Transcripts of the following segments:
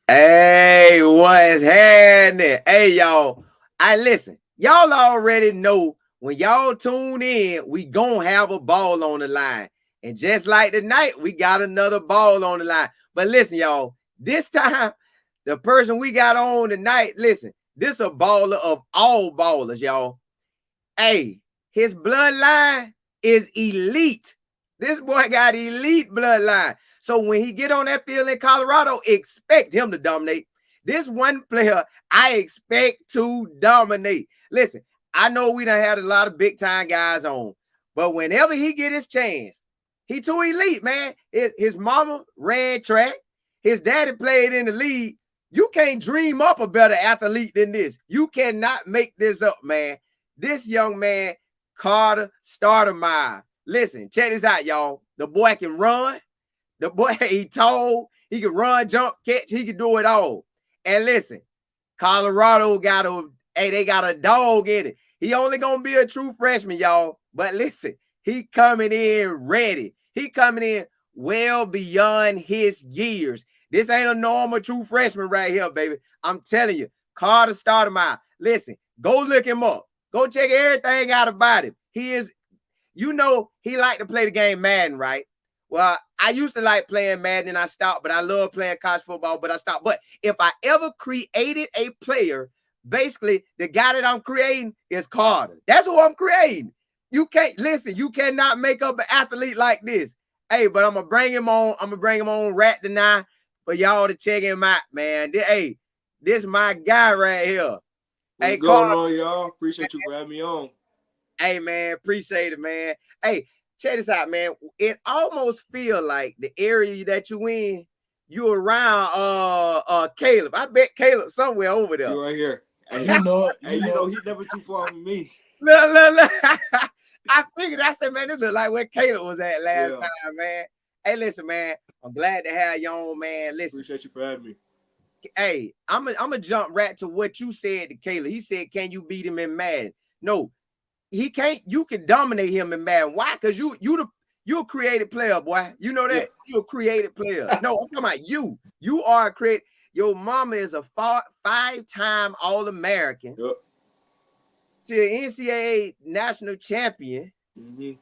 Hey, what's happening? Hey, y'all. I listen. Y'all already know when y'all tune in, we gonna have a ball on the line. And just like tonight, we got another ball on the line. But listen, y'all, this time, the person we got on tonight, listen, this a baller of all ballers, y'all. Hey, his bloodline is elite. This boy got elite bloodline. So when he get on that field in Colorado, expect him to dominate. This one player I expect to dominate. Listen, I know we done had a lot of big time guys on, but whenever he get his chance, he too elite, man. His mama ran track. His daddy played in the league. You can't dream up a better athlete than this. You cannot make this up, man. This young man, Carter Stoutmire. Listen, check this out, y'all. The boy can run. The boy, he tall. He can run, jump, catch. He can do it all. And listen, Colorado they got a dog in it. He only gonna be a true freshman, y'all. But listen, he coming in ready. He coming in well beyond his years. This ain't a normal true freshman right here, baby. I'm telling you, Carter Stoutmire. Listen, go look him up. Go check everything out about him. He is, he like to play the game Madden, right? Well, I used to like playing Madden and I stopped, but I love playing college football, but I stopped. But if I ever created a player, basically the guy that I'm creating is Carter. That's who I'm creating. You can't listen, you cannot make up an athlete like this. Hey, but I'm gonna bring him on. I'm gonna bring him on right tonight for y'all to check him out, man. This my guy right here. What's Hey, going Carter. on, y'all? Appreciate you for having me on. Hey, man, appreciate it, man. Hey, check this out, man. It almost feel like the area that you in, you around Caleb. I bet Caleb somewhere over there. You right here. Hey, You know it. hey, he never too far from me. Look. I figured, I said, man, this look like where Caleb was at last Yeah. time, man. Hey, listen, man. I'm glad to have you on, man. Listen, Appreciate you for having me. hey, I'm gonna jump right to what you said to Caleb. He said, "Can you beat him in Madden?" No, he can't. You can dominate him in Madden. Why? Because you're a creative player, boy. You know that Yeah. you're a creative player. No, I'm talking about you. You are a creative. Your mama is a five-time All-American. Yep. She's an NCAA national champion. Mm-hmm.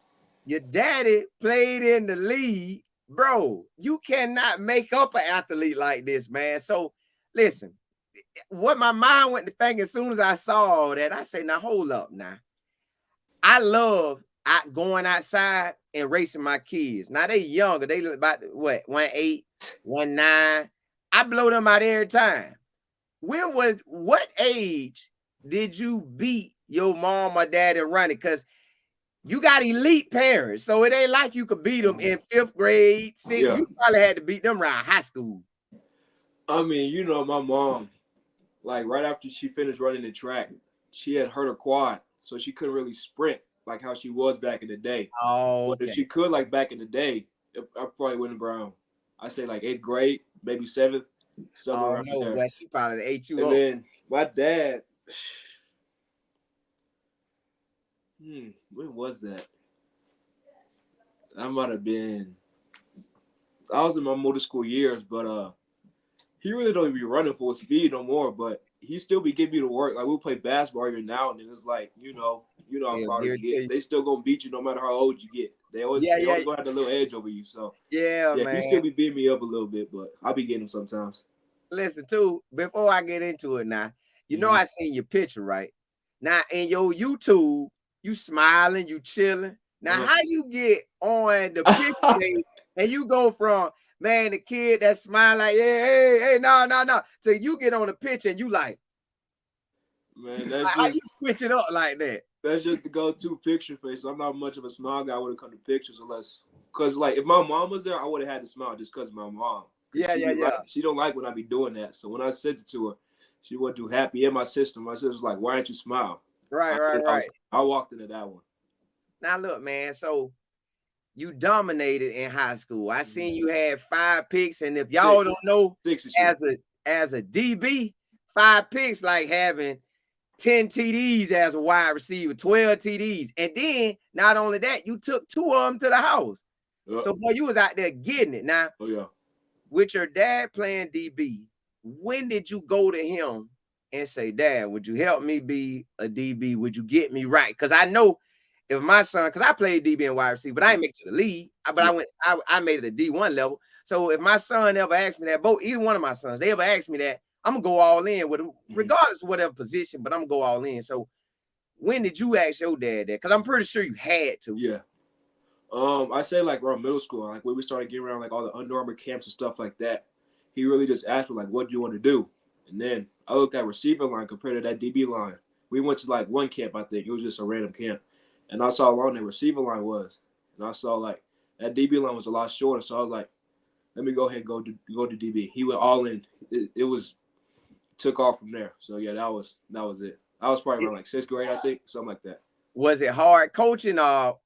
Your daddy played in the league, bro. You cannot make up an athlete like this, man. So, listen, what my mind went to think as soon as I saw all that, I say, now hold up, now. I love going outside and racing my kids. Now they younger, they about what 1'8", 1'9". I blow them out every time. What age did you beat your mom or dad and running? Because you got elite parents, so it ain't like you could beat them in 5th grade, 6th. Yeah. You probably had to beat them around high school. I mean, my mom, like right after she finished running the track, she had hurt her quad, so she couldn't really sprint like how she was back in the day. Oh, But if okay. she could, like back in the day, I probably wouldn't around. I say like 8th grade, maybe 7th, somewhere Oh around no, there. boy, she probably ate you And up. then my dad, when was that? I might have been. I was in my motor school years, but he really don't even be running full speed no more. But he still be giving me the work. Like we'll play basketball every now and then. It's like how Yeah, Carter get. They still gonna beat you no matter how old you get. They always yeah, gonna have the little edge over you. So yeah, yeah, he man. still be beating me up a little bit, but I'll be getting him sometimes. Listen, too, before I get into it now, Mm-hmm. I seen your picture, right? Now, in your YouTube, you smiling, you chilling. Now, how you get on the picture page and you go from, man, the kid that smile like, hey, no, to you get on the picture and you like, Man, how you switch it up like that? that's just the go-to picture face. I'm not much of a smile guy when it comes to pictures, because like if my mom was there, I would have had to smile just because of my mom. Yeah. She don't like when I be doing that. So when I sent it to her, she wasn't too happy. And my sister was like, "Why aren't you smile?" Right. I walked into that one. Now, look, man, so you dominated in high school. I seen you had 5 picks, and if y'all don't know, 6 and shit. as a DB, 5 picks like having 10 TDs as a wide receiver, 12 TDs. And then not only that, you took 2 of them to the house. So boy, you was out there getting it. Now, Oh yeah. with your dad playing DB, when did you go to him and say, Dad, would you help me be a DB? Would you get me right? Because I know if my son, because I played DB and wide receiver, but I didn't make it to the league. But I made it to D1 level. So if my son ever asked me that, either one of my sons, they ever asked me that, I'm gonna go all in with them, regardless of whatever position, but I'm gonna go all in. So when did you ask your dad that? Because I'm pretty sure you had to. Yeah. I say like around middle school, like when we started getting around like all the Under Armour camps and stuff like that, he really just asked me like, "What do you want to do?" And then I looked at receiver line compared to that DB line. We went to like one camp, I think it was just a random camp, and I saw how long that receiver line was, and I saw like that DB line was a lot shorter. So I was like, "Let me go ahead and go to DB." He went all in. It was took off from there. So yeah, that was it. I was probably around like 6th grade, I think, something like that. Was it hard coaching or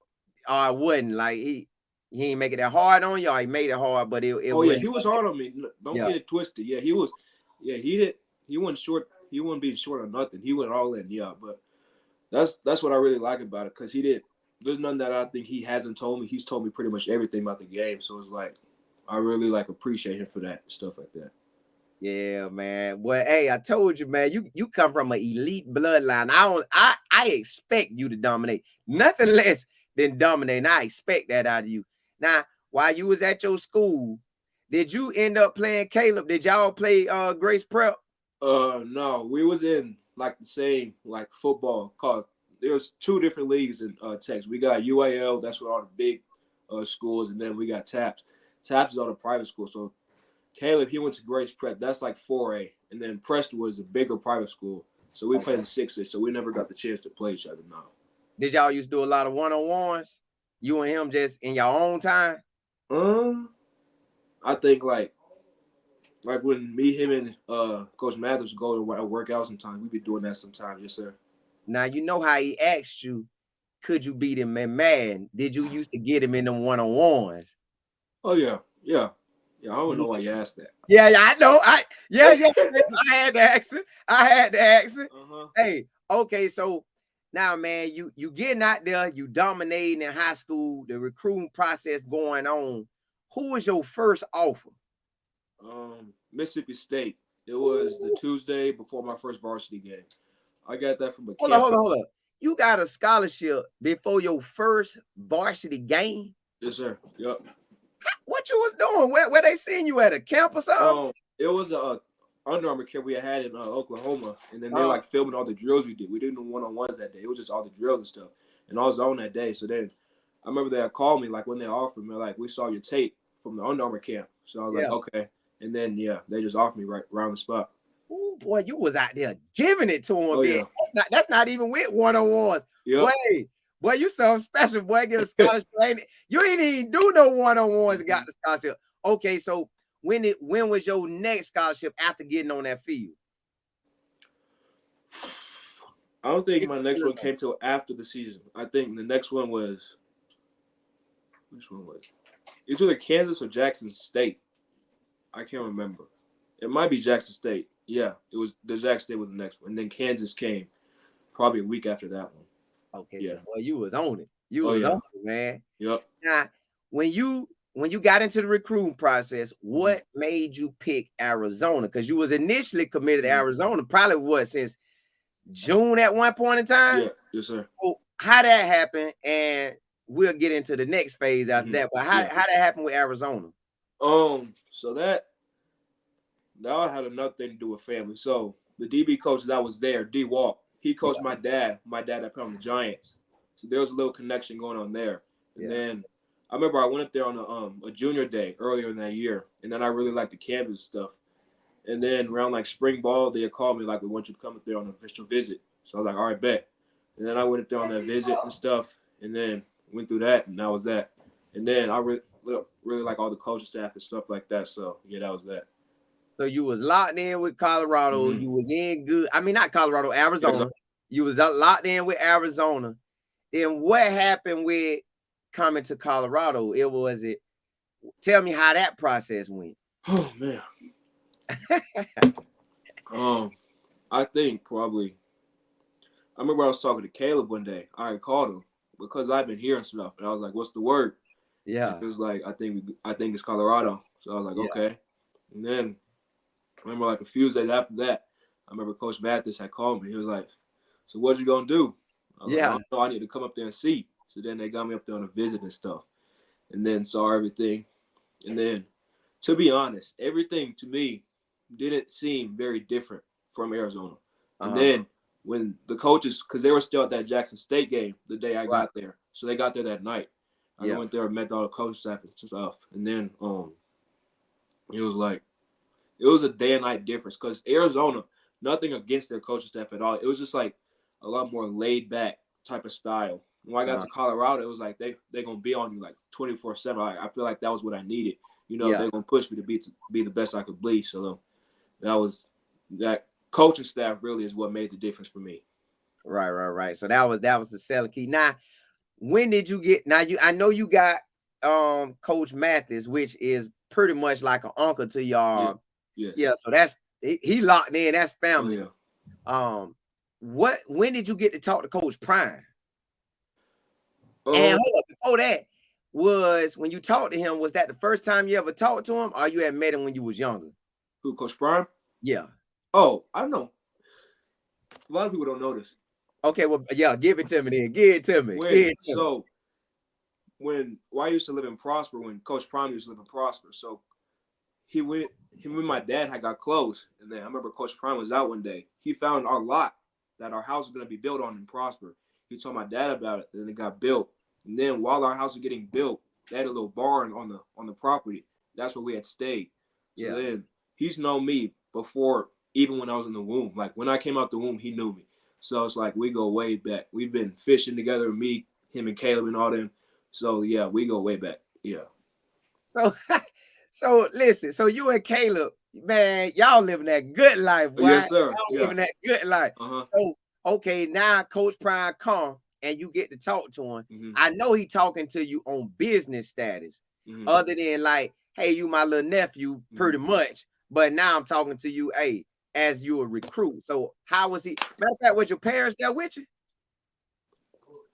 wasn't like he ain't make it that hard on you, or he made it hard, but it oh yeah, he was hard on me. Don't get it twisted. Yeah, he was. Yeah, he wasn't short. He wasn't being short on nothing. He went all in. Yeah, but that's what I really like about it, because he did. There's nothing that I think he hasn't told me. He's told me pretty much everything about the game. So it's like I really like appreciate him for that stuff like that. Yeah, man. Well, hey, I told you, man, you come from an elite bloodline. I expect you to dominate. Nothing less than dominate. And I expect that out of you. Now, while you was at your school, did you end up playing Caleb? Did y'all play Grace Prep? No, we was in like the same like football called. There's 2 different leagues in Texas. We got UAL, that's with all the big schools, and then we got TAPS. TAPS is all the private schools. So Caleb, he went to Grace Prep. That's like 4A. And then Prestonwood is a bigger private school. So we played in 6A, so we never got the chance to play each other now. Did y'all used to do a lot of one-on-ones? You and him just in your own time? I think like when me, him, and Coach Mathers go to work out sometimes, we be doing that sometimes, yes, sir. Now, you know how he asked you, could you beat him in Madden? Did you used to get him in them one-on-ones? Oh, yeah. Yeah, I don't know why you asked that. Yeah, I know. I had to ask it. Uh-huh. Hey, okay, so now, man, you getting out there, you dominating in high school, the recruiting process going on. Who was your first offer? Mississippi State. It was the Tuesday before my first varsity game. I got that from a Hold on. You got a scholarship before your first varsity game? Yes, sir. Yep. What you was doing? Where they seeing you at a camp or something? It was a Under Armour camp we had in Oklahoma, and then they like filming all the drills we did. We didn't do one-on-ones that day. It was just all the drills and stuff. And I was on that day. So then I remember they had called me like when they offered me, like, we saw your tape from the Under Armour camp. So I was like, okay. And then they just offered me right around the spot. Oh boy, you was out there giving it to him. Yeah. That's not even with one-on-ones. Yep. Boy, you something special, boy. Get a scholarship. You ain't even do no one-on-ones and got the scholarship. Okay, so when was your next scholarship after getting on that field? I don't think my next one came till after the season. I think the next one was, which one was it? It was either Kansas or Jackson State. I can't remember. It might be Jackson State. Yeah, it was the Jackson State was the next one. And then Kansas came probably a week after that one. Okay, so boy, you was on it. You was on it, man. Yep. Now, when you got into the recruiting process, what made you pick Arizona? Because you was initially committed to Arizona, probably since June at one point in time? Yeah, yes, sir. So how that happened, and we'll get into the next phase after that. But how that happened with Arizona? So that had another thing to do with family. So the DB coach that was there, D Walk, he coached my dad. My dad that played on the Giants. So there was a little connection going on there. And then I remember I went up there on a junior day earlier in that year, and then I really liked the campus stuff. And then around like spring ball, they called me like, we want you to come up there on an official visit. So I was like, all right, bet. And then I went up there on that visit and stuff, and then went through that, and that was that. And then I really like all the coaching staff and stuff like that. So yeah, that was that. So you was locked in with Colorado. You was in good. I mean, not Colorado, Arizona. You was locked in with Arizona. Then what happened with coming to Colorado? Tell me how that process went. Oh man. I think probably. I remember I was talking to Caleb one day. I called him because I've been hearing stuff, and I was like, "What's the word?" Yeah. It was like, I think it's Colorado. So I was like, okay. And then I remember like a few days after that, I remember Coach Mathis had called me. He was like, "So what you gonna do?" I was like, "Oh, I need to come up there and see." So then they got me up there on a visit and stuff, and then saw everything. And then, to be honest, everything to me didn't seem very different from Arizona. And then when the coaches, because they were still at that Jackson State game the day I got there, so they got there that night. I went there and met all the coach staff and stuff, and then it was like it was a day and night difference because Arizona, nothing against their coaching staff at all. It was just like a lot more laid back type of style. When I got to Colorado, it was like they're gonna be on you like 24/7. I feel like that was what I needed. You know, they're gonna push me to be the best I could be. So that coaching staff really is what made the difference for me. Right. So that was the selling key. Now, when did you get? Now I know you got Coach Mathis, which is pretty much like an uncle to y'all. Yeah. So that's he locked in. That's family. When did you get to talk to Coach Prime? And hold up, before that, was when you talked to him, was that the first time you ever talked to him, or you had met him when you was younger? Who, Coach Prime? Yeah. Oh, I don't know. A lot of people don't know this. Okay, well, yeah, give it to me then. Give it to me. When I used to live in Prosper, when Coach Prime used to live in Prosper, so him and my dad had got close, and then I remember Coach Prime was out one day. He found our lot that our house was going to be built on in Prosper. He told my dad about it, and then it got built. And then while our house was getting built, they had a little barn on the property. That's where we had stayed. So then he's known me before, even when I was in the womb. Like when I came out the womb, he knew me. So it's like we go way back. We've been fishing together, me, him, and Caleb, and all them. So yeah, we go way back. Yeah. So listen. So you and Caleb, man, y'all living that good life, boy. Yes, sir. Y'all living that good life. So okay, now Coach Prime come and you get to talk to him. I know he talking to you on business status, other than like, hey, you my little nephew, pretty much. But now I'm talking to you, hey, as you a recruit. So how was he? Matter of fact, was your parents there with you?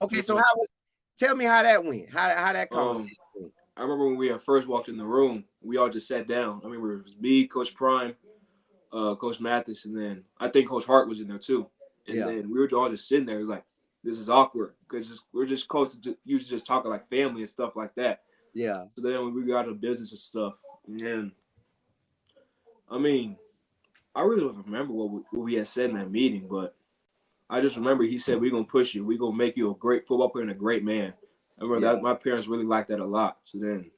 Okay, so tell me how that went. How that conversation went. I remember when we had first walked in the room, we all just sat down. I remember it was me, Coach Prime, Coach Mathis, and then I think Coach Hart was in there too. And then we were all just sitting there. It was like, this is awkward because we're just close to usually just talking like family and stuff like that. Yeah. So then when we got to business and stuff, and I mean, I really don't remember what we had said in that meeting, but I just remember he said, we're going to push you. We're going to make you a great football player and a great man. I remember that my parents really liked that a lot. So then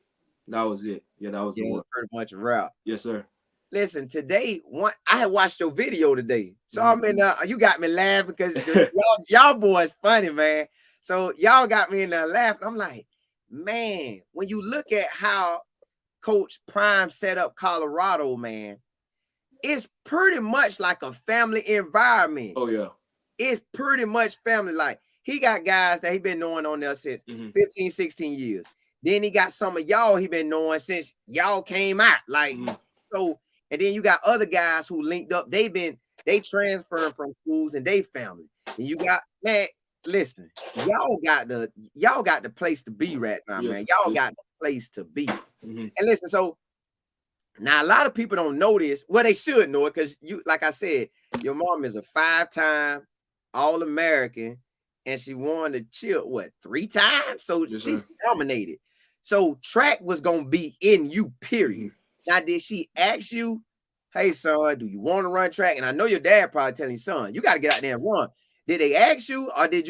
that was it. Yeah, that was the one. Pretty much a wrap. Yes, sir. Listen, today, I had watched your video today. So I mean, you got me laughing because y'all boys funny, man. So y'all got me in there laughing. I'm like, man, when you look at how Coach Prime set up Colorado, man, it's pretty much like a family environment. Oh, yeah. It's pretty much family. Like, he got guys that he been knowing on there since 15, 16 years. Then he got some of y'all he been knowing since y'all came out. Like, so, and then you got other guys who linked up. They transferred from schools and they family. And you got, man, listen, y'all got the place to be right now, man. Y'all got the place to be. And listen, so now a lot of people don't know this. Well, they should know it because you, like I said, your mom is a 5-time All-American and she won the chip, 3 times? So she dominated. So track was gonna be in you, period. Now, did she ask you, hey, son, do you want to run track? And I know your dad probably telling you, son, you got to get out there and run. Did they ask you, or did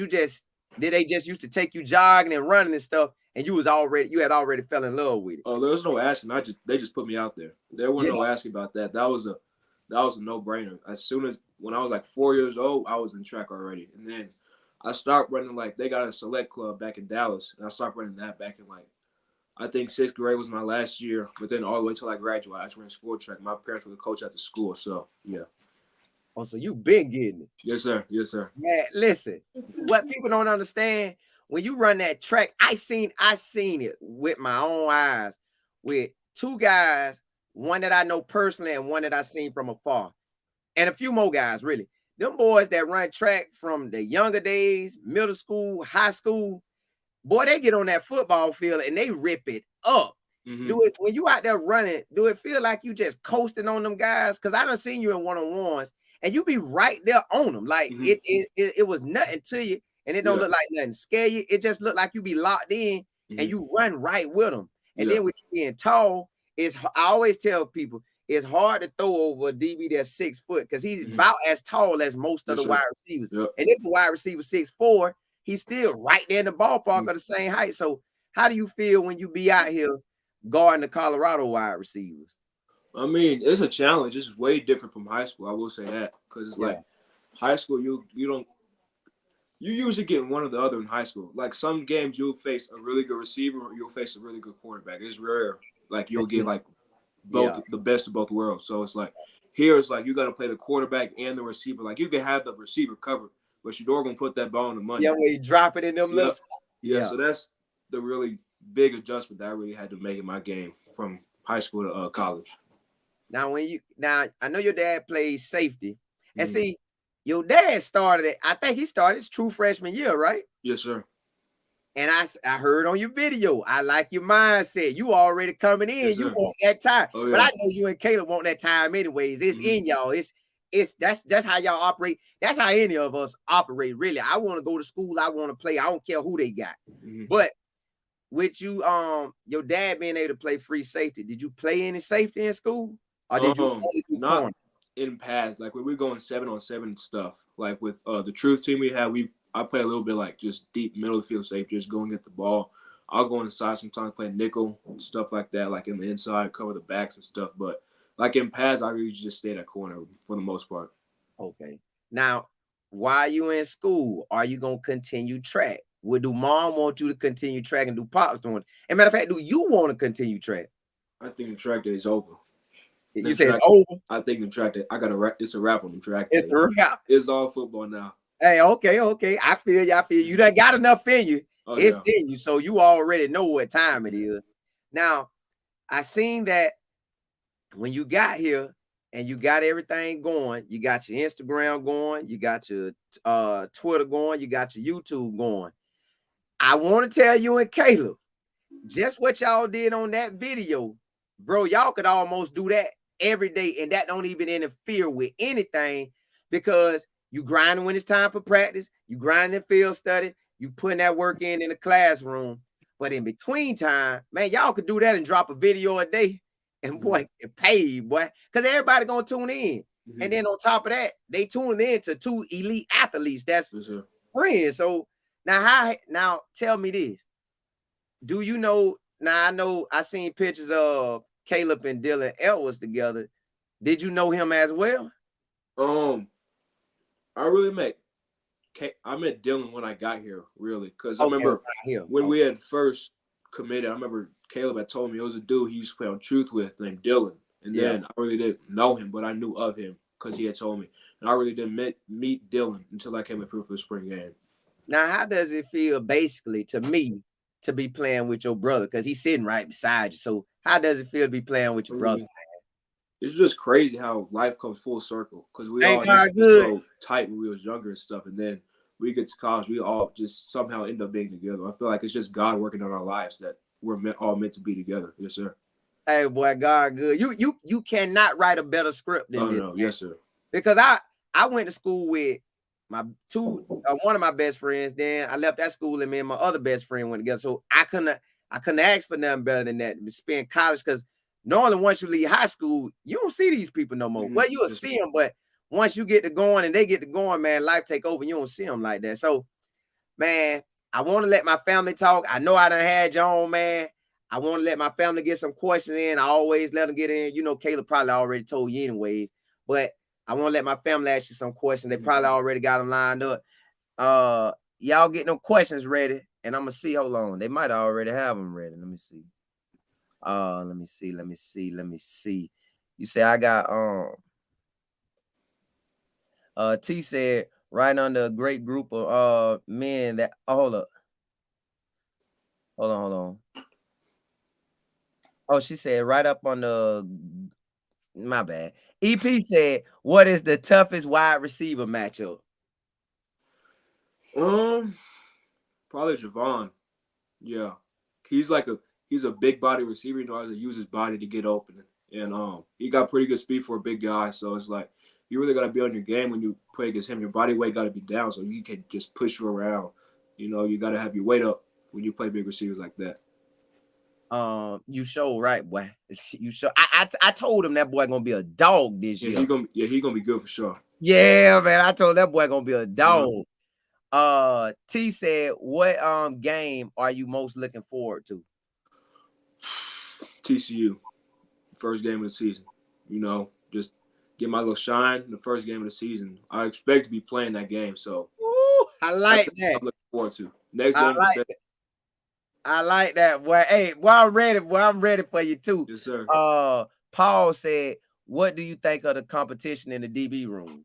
they just used to take you jogging and running and stuff, and you had already fell in love with it? Oh, there was no asking. They just put me out there. There wasn't no asking about that. That was a no-brainer. As soon as when I was like 4 years old, I was in track already. And then I stopped running, like they got a select club back in Dallas, and I stopped running that back in like I think 6th grade was my last year, but then all the way till I graduated, I just ran school track. My parents were the coach at the school, so yeah. Oh, so you been getting it? Yes, sir. Yes, sir. Man, listen, what people don't understand, when you run that track, I seen it with my own eyes with 2 guys, one that I know personally and one that I seen from afar, and a few more guys, really. Them boys that run track from the younger days, middle school, high school, boy, they get on that football field and they rip it up. Do it when you out there running, do it feel like you just coasting on them guys? Because I done seen you in one-on-ones and you be right there on them. Like it was nothing to you, and it don't look like nothing scare you. It just look like you be locked in and you run right with them. And then with you being tall, I always tell people it's hard to throw over a DB that's 6 foot because he's about as tall as most of the wide receivers. And if the wide receiver 6'4", he's still right there in the ballpark of the same height. So how do you feel when you be out here guarding the Colorado wide receivers? I mean, it's a challenge. It's way different from high school. I will say that because it's like high school, you usually get one or the other in high school. Like some games, you'll face a really good receiver or you'll face a really good quarterback. It's rare. Like you'll get like both the best of both worlds. So it's like here it's like you got to play the quarterback and the receiver. Like you can have the receiver covered, but you're gonna put that ball in the money. Yeah, when you drop it in them little spots. Yeah, so that's the really big adjustment that I really had to make in my game from high school to college. Now, I know your dad plays safety, and see, your dad started it. I think he started his true freshman year, right? Yes, sir. And I heard on your video, I like your mindset. You already coming in. Yes, you want that time, but I know you and Caleb want that time anyways. It's in y'all. That's how y'all operate. That's how any of us operate. Really, I want to go to school. I want to play. I don't care who they got, but. With you, your dad being able to play free safety, did you play any safety in school, or did you only do not corner? In pads? Like when we're going 7-on-7 stuff, like with the truth team we had, I play a little bit like just deep middle of the field safety, just going at the ball. I'll go inside sometimes, play nickel stuff like that, like in the inside, cover the backs and stuff. But like in pads, I really just stayed at corner for the most part. Okay. Now, while you in school, are you gonna continue track? Do mom want you to continue track and do pops doing it? As a matter of fact, do you want to continue track? I think the track day is over. You say it's over? I think the track day. It's a wrap on the track day. It's a wrap. It's all football now. Hey, okay. I feel you. You done got enough in you. It's in you, so you already know what time it is. Now, I seen that when you got here and you got everything going, you got your Instagram going, you got your Twitter going, you got your YouTube going. I want to tell you and Caleb, just what y'all did on that video, bro, y'all could almost do that every day, and that don't even interfere with anything because you grinding when it's time for practice, you grinding field study, you putting that work in the classroom, but in between time, man, y'all could do that and drop a video a day, and boy, get paid, boy, because everybody gonna tune in, and then on top of that, they tune in to 2 elite athletes that's friends, so now tell me this. Do you know? Now I know I seen pictures of Caleb and Dylan Edwards together. Did you know him as well? I met Dylan when I got here, really, because I remember when we had first committed. I remember Caleb had told me it was a dude he used to play on Truth with named Dylan, and then I really didn't know him, but I knew of him because he had told me, and I really didn't meet Dylan until I came up here for the spring game. Now, how does it feel, basically, to me, to be playing with your brother? Because he's sitting right beside you. So how does it feel to be playing with your brother? It's just crazy how life comes full circle. Because we all just so tight when we was younger and stuff. And then we get to college, we all just somehow end up being together. I feel like it's just God working on our lives that we're all meant to be together. Yes, sir. Hey, boy, God good. You cannot write a better script than this. No. Yes, sir. Because I went to school with my one of my best friends. Then I left that school and me and my other best friend went together. So I couldn't ask for nothing better than that to spend college, because normally once you leave high school, you don't see these people no more. Well, you'll see them, but once you get to going and they get to going, man, life take over. You don't see them like that. So, man, I want to let my family talk. I know I done had your own, man. I want to let my family get some questions in. I always let them get in. You know, Caleb probably already told you anyways, but I want to let my family ask you some questions. They probably already got them lined up. Y'all get them questions ready, and I'm gonna see. Hold on, they might already have them ready. Let me see. Let me see. You say I got T said right under a great group of men that hold on. Oh, she said right up on the my bad. EP said, what is the toughest wide receiver matchup? Probably Javon. Yeah. He's like he's a big body receiver. He knows how to use his body to get open, and he got pretty good speed for a big guy. So it's like you really got to be on your game when you play against him. Your body weight got to be down so you can just push you around. You know, you got to have your weight up when you play big receivers like that. You show right, boy. You show. I told him that boy gonna be a dog this year. He gonna be good for sure. Yeah, man. I told that boy gonna be a dog. T said, what game are you most looking forward to? TCU, first game of the season. You know, just get my little shine in the first game of the season. I expect to be playing that game, so I like that. I'm looking forward to next game. I like that. Boy, hey, well, I'm ready. Well, I'm ready for you too. Yes, sir. Paul said, what do you think of the competition in the DB room?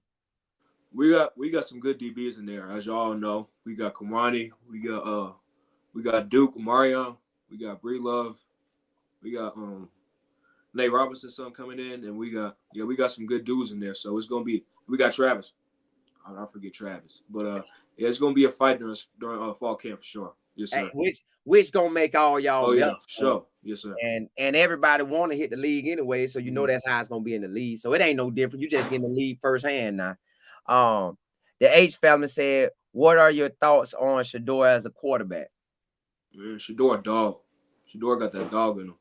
We got some good DBs in there, as y'all know. We got Kamani, we got Duke, Marion, we got Bree Love, we got Nate Robinson son coming in, and we got some good dudes in there. So it's gonna be, we got Travis. I'll forget Travis, but it's gonna be a fight during fall camp for sure. Yes, sir. Hey, which gonna make all y'all better. Yeah, sure. Yes, sir. And everybody want to hit the league anyway, so you know that's how it's gonna be in the league. So it ain't no different. You just get in the league firsthand now. The H family said, what are your thoughts on Shedeur as a quarterback? Man, Shedeur a dog. Shedeur got that dog in him.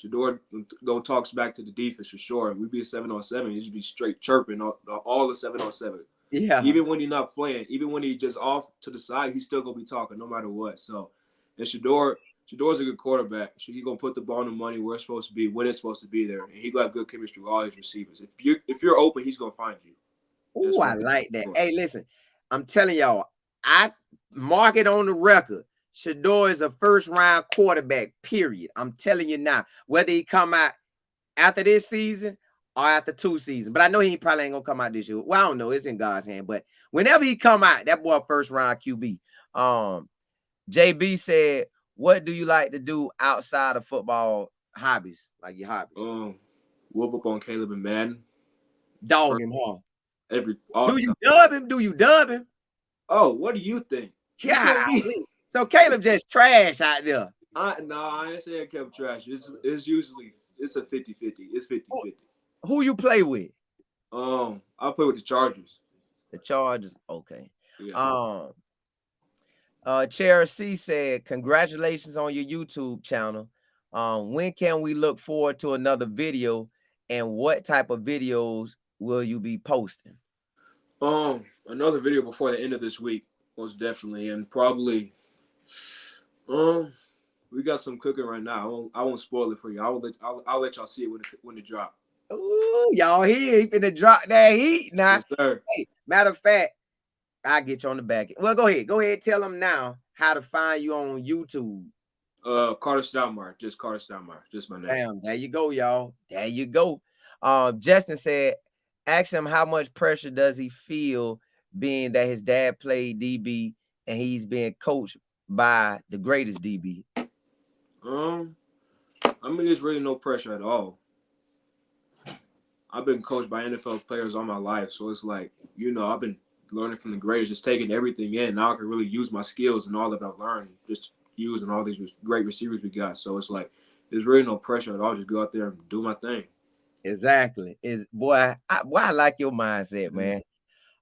Shedeur talks back to the defense for sure. We be a 7-on-7. He should be straight chirping all the 7-on-7. Yeah. Even when he's not playing, even when he just off to the side, he's still gonna be talking no matter what. So, and Shedeur Shedor's a good quarterback. So he's gonna put the ball in the money where it's supposed to be, when it's supposed to be there, and he got good chemistry with all his receivers. If you're open, he's gonna find you. Oh, I like that. Hey, listen, I'm telling y'all, I mark it on the record. Shedeur is a first-round quarterback, period. I'm telling you now, whether he come out after this season or after 2 seasons. But I know he probably ain't gonna come out this year. Well, I don't know. It's in God's hand. But whenever he come out, that boy first-round QB. JB said, what do you like to do outside of football hobbies, like your hobbies? Whoop up on Caleb and Madden. Dog him, huh? Do you dub him? Oh, what do you think? Yeah. So Caleb just trash out there. No, I ain't saying Caleb trash. It's usually a 50-50. It's 50-50. Who you play with? I play with the Chargers. The Chargers, okay. Yeah. Chair C said, congratulations on your YouTube channel. When can we look forward to another video, and what type of videos will you be posting? Another video before the end of this week, most definitely, and probably we got some cooking right now. I won't spoil it for you. I'll let y'all see it when it drop. Ooh, y'all he finna drop that heat now. Yes, sir. Hey, matter of fact, I'll get you on the back. Well, go ahead. Tell them now how to find you on YouTube. Carter Stoutmire, just Carter Stoutmire, just my name. Damn, there you go, y'all. There you go. Justin said, ask him how much pressure does he feel being that his dad played DB and he's being coached by the greatest DB. I mean, there's really no pressure at all. I've been coached by NFL players all my life, so it's like, I've been learning from the greatest, just taking everything in. Now I can really use my skills and all that I've learned, just using all these great receivers we got. So it's like, there's really no pressure at all. Just go out there and do my thing. Exactly. I like your mindset, man.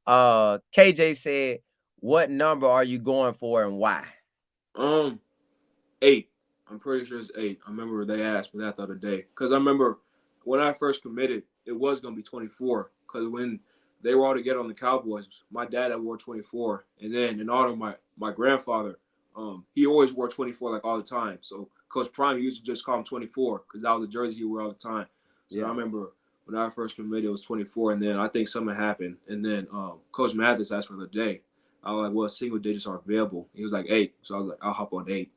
KJ said, what number are you going for and why? 8. I'm pretty sure it's 8. I remember they asked me that the other day. Because I remember when I first committed, it was going to be 24. Because when they were all together on the Cowboys, my dad had wore 24. And then in honor of my grandfather, he always wore 24 like all the time. So Coach Prime used to just call him 24 because that was the jersey he wore all the time. So I remember when I first committed, it was 24. And then I think something happened. And then Coach Mathis asked for the day. I was like, well, single digits are available. He was like 8. So I was like, I'll hop on 8.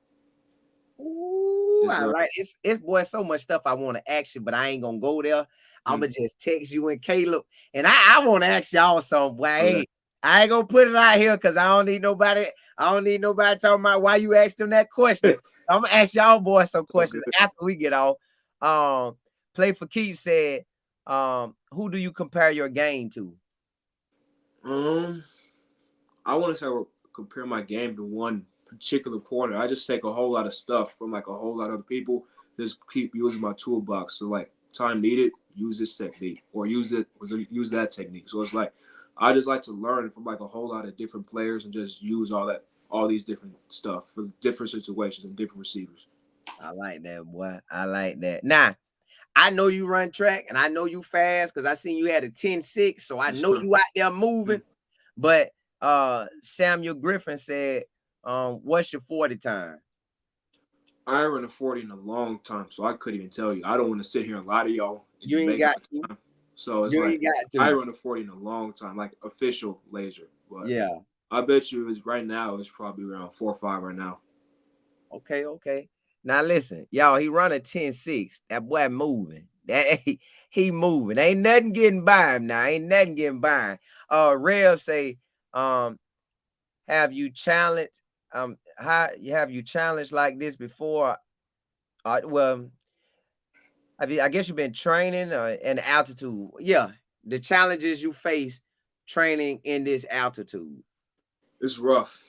Ooh, I like it's boy, so much stuff I want to ask you, but I ain't gonna go there. I'm gonna just text you and Caleb. And I want to ask y'all something. Boy, hey, I ain't gonna put it out here because I don't need nobody talking about why you asked them that question. I'm gonna ask y'all boys some questions after we get off. Play for Keeps said, who do you compare your game to? I want to say compare my game to one particular pointer. I just take a whole lot of stuff from like a whole lot of other people. Just keep using my toolbox. So like time needed, use this technique or use that technique. So it's like I just like to learn from like a whole lot of different players and just use all these different stuff for different situations and different receivers. I like that, boy. I like that. Now, I know you run track and I know you fast because I seen you had a 10-6, so I know you out there moving. But Samuel Griffin said, what's your 40 time? I ain't run a 40 in a long time, so I couldn't even tell you. I don't want to sit here and lie to y'all. You ain't got to. Time. So it's like I run a 40 in a long time, like official laser. But yeah, I bet you right now it's probably around 4 or 5 right now. Okay. Now listen, y'all, he run a 10-6. That boy moving. That he moving. Ain't nothing getting by him now. Ain't nothing getting by him. Rev say, have you challenged like this before? Well, I guess you've been training in altitude. Yeah, the challenges you face training in this altitude. It's rough.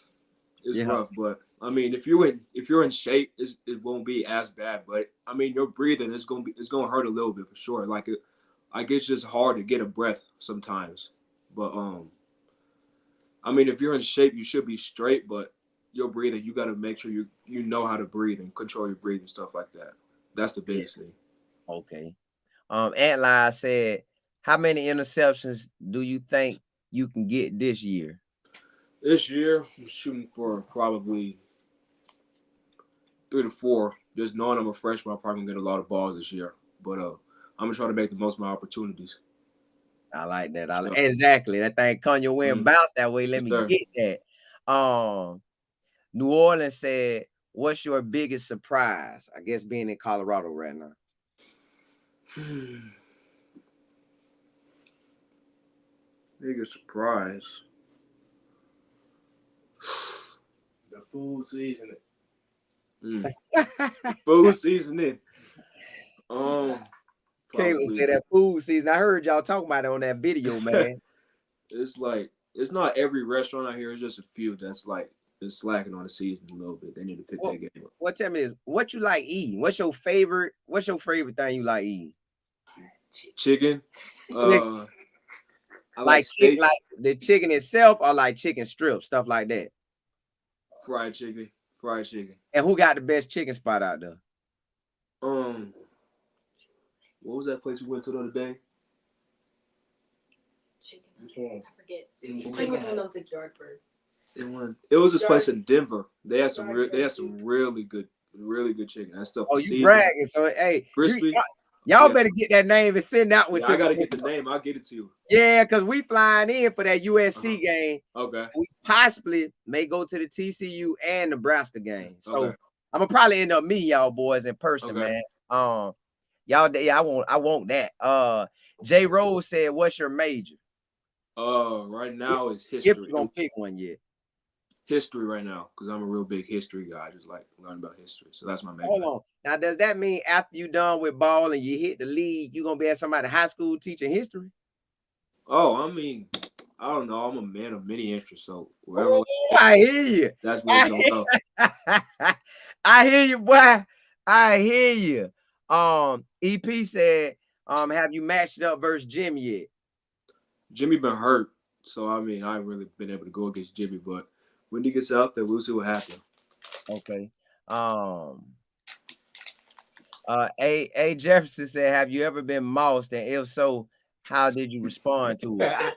It's rough, but I mean, if you're in shape, it won't be as bad. But I mean, your breathing is gonna hurt a little bit for sure. Like it's just hard to get a breath sometimes. But I mean, if you're in shape, you should be straight. But your breathing, you got to make sure you know how to breathe and control your breathing, stuff like that. That's the biggest thing. Okay. Antli said, how many interceptions do you think you can get this year? This year, I'm shooting for probably 3 to 4. Just knowing I'm a freshman, I'm probably gonna get a lot of balls this year. But I'm gonna try to make the most of my opportunities. I like that. Exactly. That thing come your way and bounce that way. Let me get that. New Orleans said, what's your biggest surprise? I guess being in Colorado right now. Biggest surprise. The food seasoning. Food seasoning. Caleb said that food season. I heard y'all talking about it on that video, man. It's like it's not every restaurant out here. It's just a few that's like it's slacking on the season a little bit. They need to pick that game up. What tell me is what you like eating? What's your favorite thing you like eating? Chicken. I like chicken, like the chicken itself, or like chicken strips, stuff like that. Fried chicken. And who got the best chicken spot out there? What was that place we went to the other day? Chicken. I forget. It's like one of those like Yardbird. It was this place in Denver. They had some really good chicken. That stuff. Oh, you bragging? So hey, crispy. Y'all better get that name and send that one to me. I gotta get the name. I'll get it to you. Yeah, because we flying in for that USC game. Okay. We possibly may go to the TCU and Nebraska game. So I'm gonna probably end up meeting y'all boys in person, man. Y'all, I want that. J Rose said, "What's your major?" Right now is history. If you gonna pick one yet. History right now, because I'm a real big history guy. I just like learning about history. So that's my major. Hold on. Now, does that mean after you done with ball and you hit the league, you're gonna be at somebody high school teaching history? Oh, I mean, I don't know. I'm a man of many interests, so wherever. I hear you. That's where it's gonna go. I hear you, boy. I hear you. EP said, have you matched up versus Jimmy yet? Jimmy been hurt, so I mean, I ain't really been able to go against Jimmy, but when he gets out there, we'll see what happens. Okay. A Jefferson said, have you ever been mossed? And if so, how did you respond to it?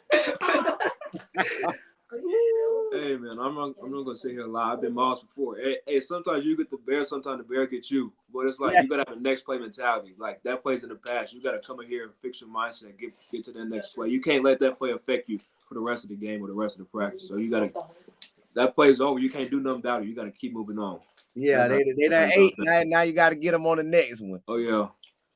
Hey man, I'm not gonna sit here and lie. I've been mossed before. Hey, sometimes you get the bear, sometimes the bear gets you. But it's like you gotta have a next play mentality. Like that play's in the past. You gotta come in here and fix your mindset, get to the next play. You can't let that play affect you for the rest of the game or the rest of the practice. So you gotta. That play's over. You can't do nothing about it. You got to keep moving on. Yeah, they done 8. Now you got to get them on the next one. Oh yeah.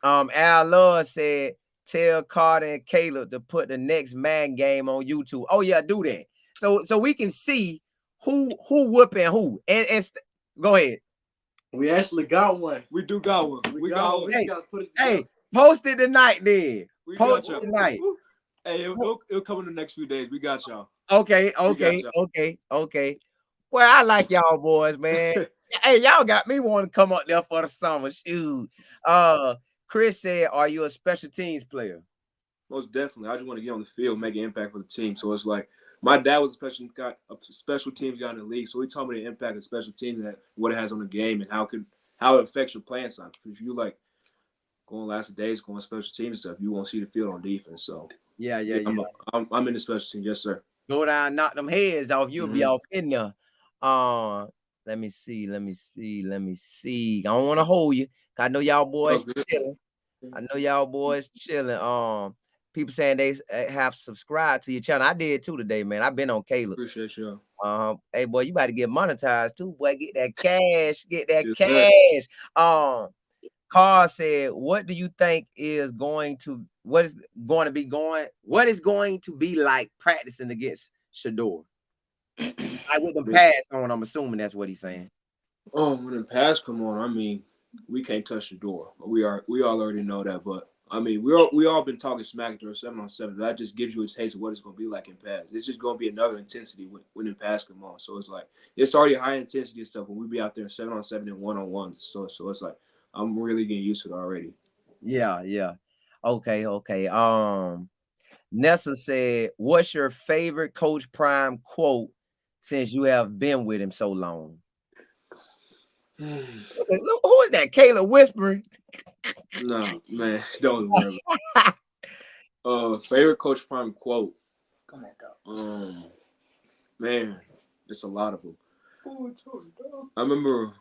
Al Love said, "Tell Carter and Caleb to put the next man game on YouTube." Oh yeah, do that. So we can see who whooping who. And go ahead. We actually got one. We do got one. We got one. Hey, post it tonight then. Post it tonight. Hey, it'll come in the next few days. We got y'all. Okay. Well, I like y'all boys, man. Hey, y'all got me wanting to come up there for the summer. Shoot. Chris said, "Are you a special teams player?" Most definitely. I just want to get on the field, make an impact for the team. So it's like my dad was a special teams guy in the league, so he taught me the impact of special teams and what it has on the game and how it affects your playing side. If you like going last days, going special teams stuff, you won't see the field on defense. So Yeah. I'm in the special team, yes sir. Go down, knock them heads off. You'll be off in there. Let me see. I don't want to hold you. I know y'all boys chilling. People saying they have subscribed to your channel. I did too today, man. I've been on Caleb's. Appreciate you. Hey boy, you about to get monetized too, boy. Get that cash. Yes, Cash. Carl said, what do you think is going to be like practicing against Shador? Like with the pass on, I'm assuming that's what he's saying. Oh, when the pass come on, I mean, we can't touch the door. We all already know that, but I mean, we all been talking smack during 7-on-7. That just gives you a taste of what it's gonna be like in pass. It's just gonna be another intensity when the pass come on. So it's like it's already high intensity stuff when we be out there 7-on-7 and 1-on-1s. So it's like I'm really getting used to it already. Yeah. Okay. Nessa said, what's your favorite Coach Prime quote since you have been with him so long? Who is that? Kayla whispering? No, man, don't worry. Favorite Coach Prime quote. Come on, go. Man, it's a lot of them. I remember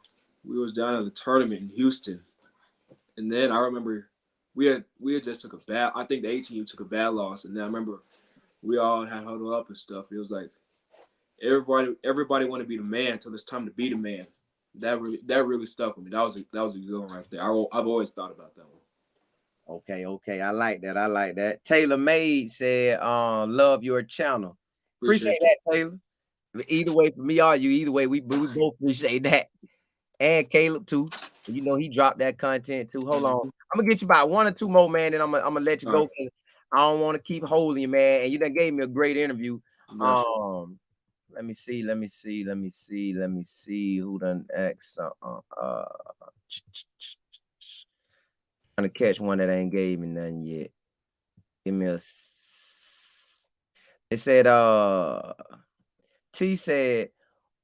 we was down at the tournament in Houston, and then I remember we had just took a bad. I think the 18 took a bad loss, and then I remember we all had huddled up and stuff. It was like everybody want to be the man until it's time to be the man. That really stuck with me. That was a good one right there. I've always thought about that one. Okay. I like that. Taylor Made said, love your channel. Appreciate that, Taylor. Either way, for me or you, either way, we both appreciate that. And Caleb too. You know, he dropped that content too. Hold on. I'm gonna get you about 1 or 2 more, man, and I'm gonna let you go because I don't want to keep holding you, man. And you done gave me a great interview. Let me see who done asked. Trying to catch one that ain't gave me nothing yet. Give me a. It said, T said,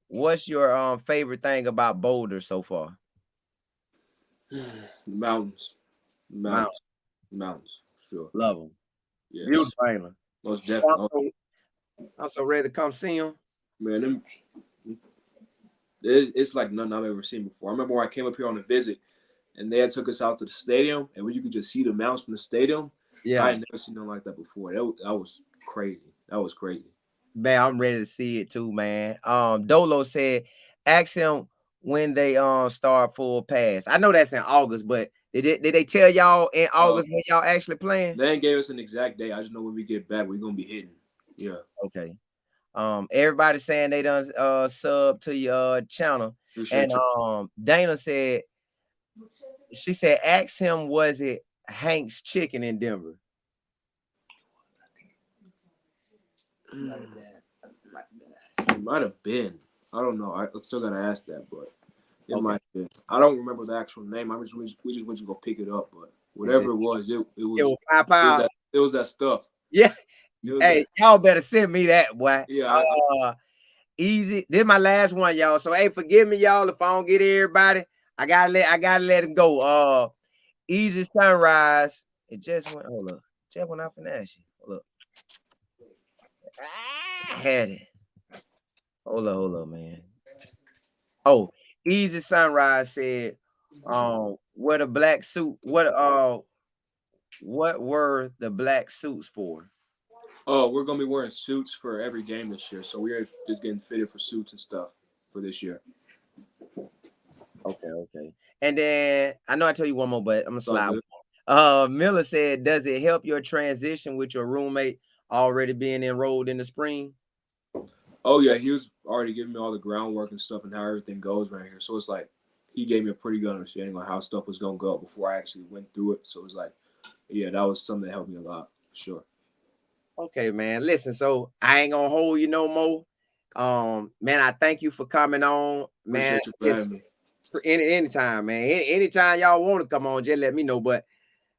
what's your favorite thing about Boulder so far? Mountains. Sure. Love them. Yes. Beautiful. Most definitely. I'm so ready to come see them. Man, it's like nothing I've ever seen before. I remember when I came up here on a visit, and they had took us out to the stadium, and when you could just see the mountains from the stadium. Yeah, I had never seen nothing like that before. That was crazy. That was crazy. Man, I'm ready to see it too, man. Dolo said, ask him when they start full pass. I know that's in August, but did they tell y'all in August when y'all actually playing? They ain't gave us an exact day. I just know when we get back, we're gonna be hitting. Yeah. Okay. Everybody saying they done sub to your channel. Appreciate and Dana said, she said, ask him, was it Hank's Chicken in Denver? It might have been. I don't know. I still gotta ask that, but it might have been. I don't remember the actual name. We just went to go pick it up, but whatever it was that stuff. Yeah. Hey, y'all better send me that, boy. Yeah. Easy. This is my last one, y'all. So hey, forgive me, y'all, if I don't get everybody. I gotta let him go. Easy Sunrise. It just went. Hold up. Jeff went off and asked you. Hold up. I had it. Hold up, man. Oh, Easy Sunrise said, what a black suit. What were the black suits for? Oh, we're gonna be wearing suits for every game this year. So we're just getting fitted for suits and stuff for this year. Okay. And then I know I told you one more, but I'm gonna slide. Miller said, does it help your transition with your roommate already being enrolled in the spring? Oh yeah, he was already giving me all the groundwork and stuff and how everything goes right here. So it's like he gave me a pretty good understanding on how stuff was gonna go before I actually went through it. So it was like, yeah, that was something that helped me a lot, for sure. Okay, man. Listen, so I ain't gonna hold you no more. Man, I thank you for coming on, man. Appreciate you for having me. Anytime, man. Anytime y'all want to come on, just let me know. But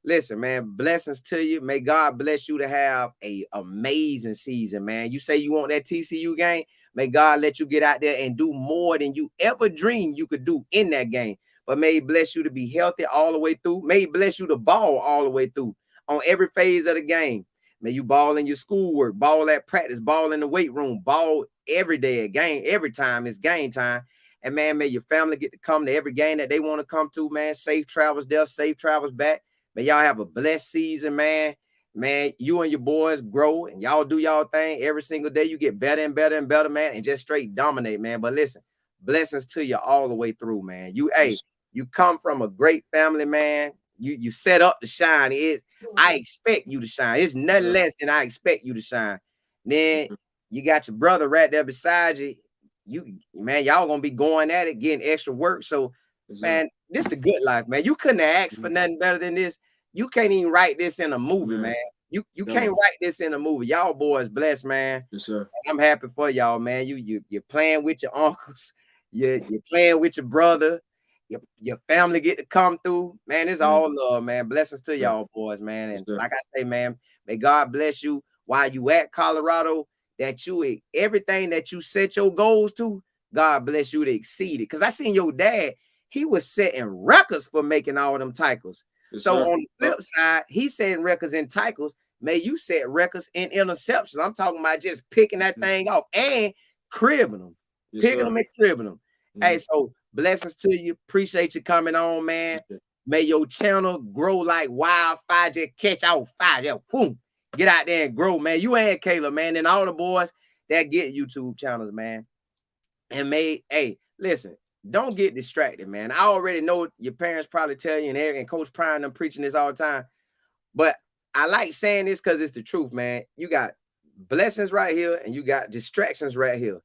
listen, man, blessings to you. May God bless you to have a amazing season, man. You say you want that TCU game. May God let you get out there and do more than you ever dreamed you could do in that game. But may He bless you to be healthy all the way through. May He bless you to ball all the way through on every phase of the game. May you ball in your schoolwork, ball at practice, ball in the weight room, ball every day at game, every time it's game time. And man, may your family get to come to every game that they want to come to, man. Safe travels there, safe travels back. May y'all have a blessed season, man. Man, you and your boys grow and y'all do y'all thing every single day. You get better and better and better, man, and just straight dominate, man. But listen, blessings to you all the way through, man. You come from a great family, man. You set up to shine. I expect you to shine. It's nothing less than I expect you to shine. Then you got your brother right there beside you. Man, y'all gonna be going at it, getting extra work. So, man, this the good life, man. You couldn't have asked for nothing better than this. You can't even write this in a movie, man. You can't write this in a movie. Y'all boys blessed, man. Yes, sir. I'm happy for y'all, man. You're playing with your uncles. You're playing with your brother. Your family get to come through, man. It's all love, man. Blessings to y'all boys, man. And like I say, man, may God bless you while you at Colorado, that you everything that you set your goals to, God bless you to exceed it. Because I seen your dad, he was setting records for making all them tackles. Yes, on the flip side, he's setting records in tackles. May you set records in interceptions. I'm talking about just picking that thing off and cribbing them. Picking them and cribbing them. Hey, so blessings to you. Appreciate you coming on, man. May your channel grow like wildfire. Just catch out fire. Just boom. Get out there and grow, man. You and Caleb, man, and all the boys that get YouTube channels, man. And hey, listen, don't get distracted, man. I already know your parents probably tell you, and Coach Prime them preaching this all the time. But I like saying this because it's the truth, man. You got blessings right here, and you got distractions right here.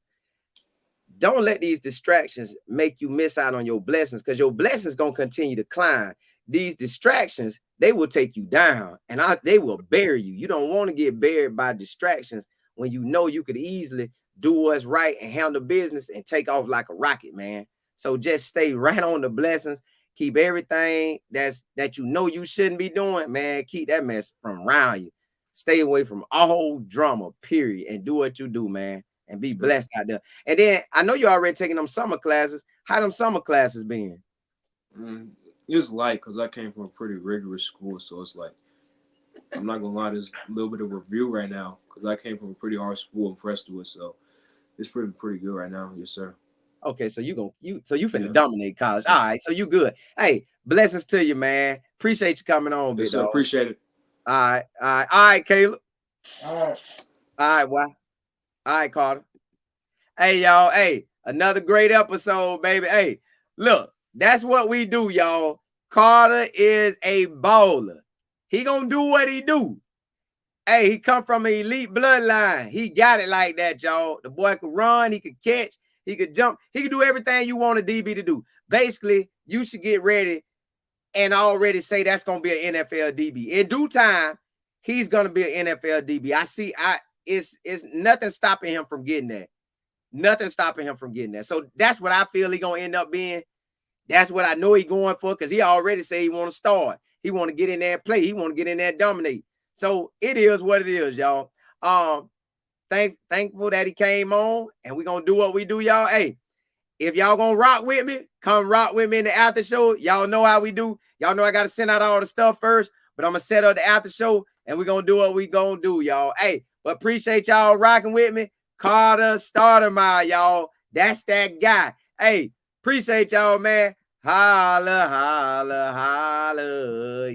Don't let these distractions make you miss out on your blessings, because your blessings going to continue to climb. These distractions, they will take you down, and they will bury you. You don't want to get buried by distractions when you know you could easily do what's right and handle business and take off like a rocket, man. So just stay right on the blessings. Keep everything that you know you shouldn't be doing, man. Keep that mess from around you. Stay away from all drama, period, and do what you do, man. And be blessed out there. And then I know you're already taking them summer classes. How them summer classes been? It was light because I came from a pretty rigorous school. So it's like, I'm not going to lie, there's a little bit of review right now because I came from a pretty hard school and pressed to it. So it's pretty good right now. Yes, sir. Okay, so you finna dominate college. All right, so you good. Hey, blessings to you, man. Appreciate you coming on, big dog. Appreciate it. All right, Caleb. All right, well. All right, Carter. Hey, y'all. Hey, another great episode, baby. Hey, look, that's what we do, y'all. Carter is a baller. He gonna do what he do. Hey, he come from an elite bloodline. He got it like that, y'all. The boy could run, he could catch, he could jump, he could do everything you want a DB to do. Basically, you should get ready and already say that's gonna be an NFL DB. In due time, he's gonna be an NFL DB. It's nothing stopping him from getting that. Nothing stopping him from getting that. So that's what I feel he gonna end up being. That's what I know he going for, because he already said he want to start. He want to get in there and play. He want to get in there and dominate. So it is what it is, y'all. Thankful that he came on, and we gonna do what we do, y'all. Hey, if y'all gonna rock with me, come rock with me in the after show. Y'all know how we do. Y'all know I gotta send out all the stuff first, but I'm gonna set up the after show, and we're gonna do what we gonna do, y'all. Hey, but appreciate y'all rocking with me. Carter Stoutmire, y'all. That's that guy. Hey, appreciate y'all, man. Holla, holla, holla.